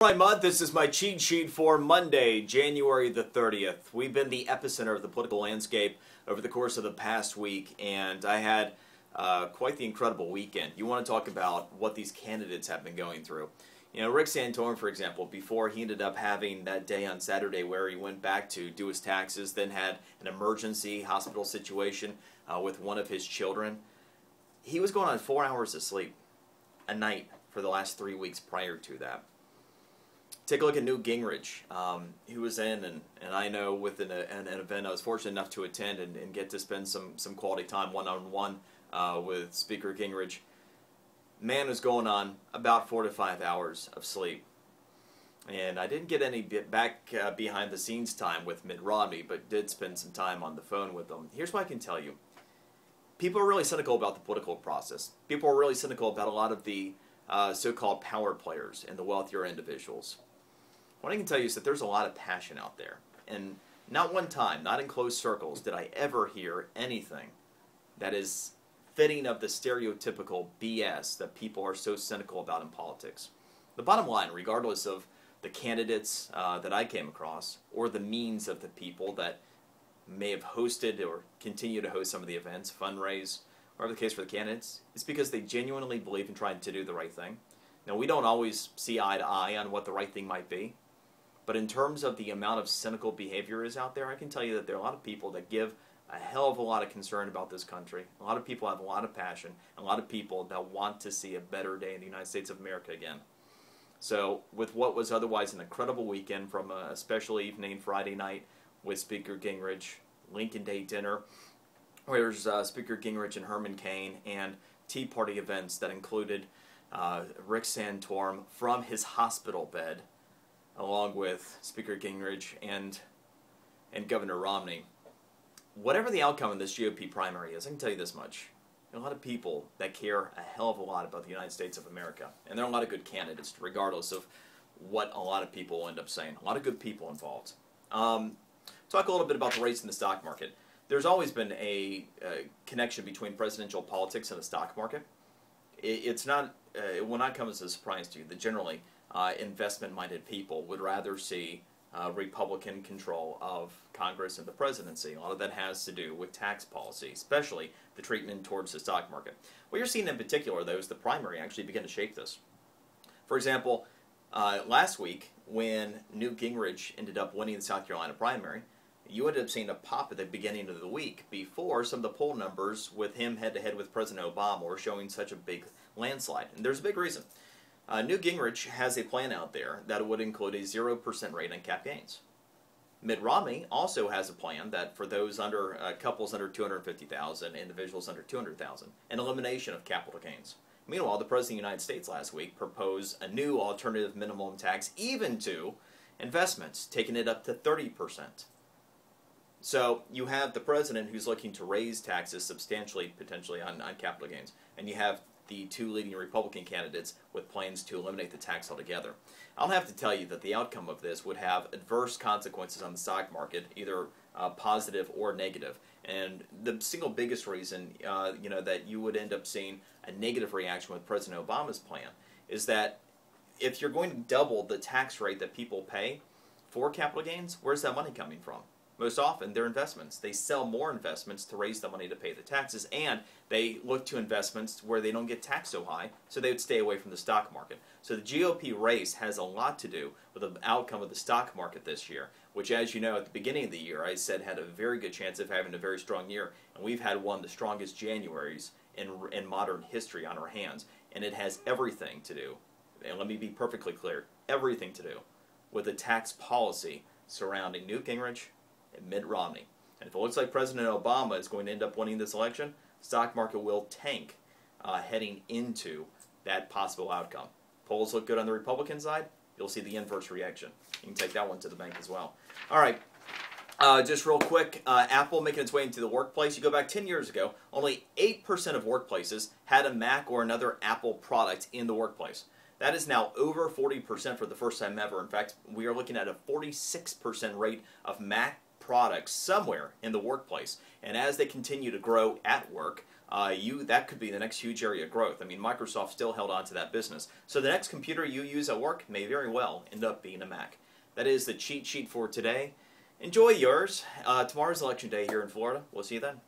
Right, Mud, this is my cheat sheet for Monday, January the 30th. We've been the epicenter of the political landscape over the course of the past week, and I had quite the incredible weekend. You want to talk about what these candidates have been going through. You know, Rick Santorum, for example, before he ended up having that day on Saturday where he went back to do his taxes, then had an emergency hospital situation with one of his children, he was going on 4 hours of sleep a night for the last 3 weeks prior to that. Take a look at Newt Gingrich. He was in, and I know with an event I was fortunate enough to attend and get to spend some quality time one-on-one with Speaker Gingrich. Man was going on about 4 to 5 hours of sleep. And I didn't get any back behind the scenes time with Mitt Romney, but did spend some time on the phone with him. Here's what I can tell you. People are really cynical about the political process. People are really cynical about a lot of the so-called power players and the wealthier individuals. What I can tell you is that there's a lot of passion out there. And not one time, not in closed circles, did I ever hear anything that is fitting of the stereotypical BS that people are so cynical about in politics. The bottom line, regardless of the candidates that I came across or the means of the people that may have hosted or continue to host some of the events, fundraise, whatever the case for the candidates, is because they genuinely believe in trying to do the right thing. Now, we don't always see eye to eye on what the right thing might be. But in terms of the amount of cynical behavior is out there, I can tell you that there are a lot of people that give a hell of a lot of concern about this country. A lot of people have a lot of passion. A lot of people that want to see a better day in the United States of America again. So with what was otherwise an incredible weekend, from a special evening Friday night with Speaker Gingrich, Lincoln Day dinner, where there's Speaker Gingrich and Herman Cain, and Tea Party events that included Rick Santorum from his hospital bed, along with Speaker Gingrich and Governor Romney. Whatever the outcome of this GOP primary is, I can tell you this much. There are a lot of people that care a hell of a lot about the United States of America. And there are a lot of good candidates, regardless of what a lot of people end up saying. A lot of good people involved. Talk a little bit about the race in the stock market. There's always been a connection between presidential politics and the stock market. It will not come as a surprise to you that generally investment-minded people would rather see Republican control of Congress and the presidency. A lot of that has to do with tax policy, especially the treatment towards the stock market. What you're seeing in particular, though, is the primary actually begin to shape this. For example, last week when Newt Gingrich ended up winning the South Carolina primary, you ended up seeing a pop at the beginning of the week before some of the poll numbers with him head-to-head with President Obama were showing such a big landslide. And there's a big reason. Newt Gingrich has a plan out there that would include a 0% rate on cap gains. Mitt Romney also has a plan that for those under couples under $250,000, individuals under $200,000, an elimination of capital gains. Meanwhile, the President of the United States last week proposed a new alternative minimum tax even to investments, taking it up to 30%. So you have the President who's looking to raise taxes substantially, potentially, on capital gains, and you have the two leading Republican candidates with plans to eliminate the tax altogether. I don't have to tell you that the outcome of this would have adverse consequences on the stock market, either positive or negative. And the single biggest reason that you would end up seeing a negative reaction with President Obama's plan is that if you're going to double the tax rate that people pay for capital gains, where's that money coming from? Most often, they're investments. They sell more investments to raise the money to pay the taxes, and they look to investments where they don't get taxed so high, so they would stay away from the stock market. So the GOP race has a lot to do with the outcome of the stock market this year, which, as you know, at the beginning of the year, I said had a very good chance of having a very strong year, and we've had one of the strongest Januaries in modern history on our hands, and it has everything to do, and let me be perfectly clear, everything to do with the tax policy surrounding Newt Gingrich and Mitt Romney. And if it looks like President Obama is going to end up winning this election, the stock market will tank heading into that possible outcome. Polls look good on the Republican side, you'll see the inverse reaction. You can take that one to the bank as well. All right, just real quick, Apple making its way into the workplace. You go back 10 years ago, only 8% of workplaces had a Mac or another Apple product in the workplace. That is now over 40% for the first time ever. In fact, we are looking at a 46% rate of Mac products somewhere in the workplace. And as they continue to grow at work, that could be the next huge area of growth. I mean, Microsoft still held on to that business. So the next computer you use at work may very well end up being a Mac. That is the cheat sheet for today. Enjoy yours. Tomorrow's election day here in Florida. We'll see you then.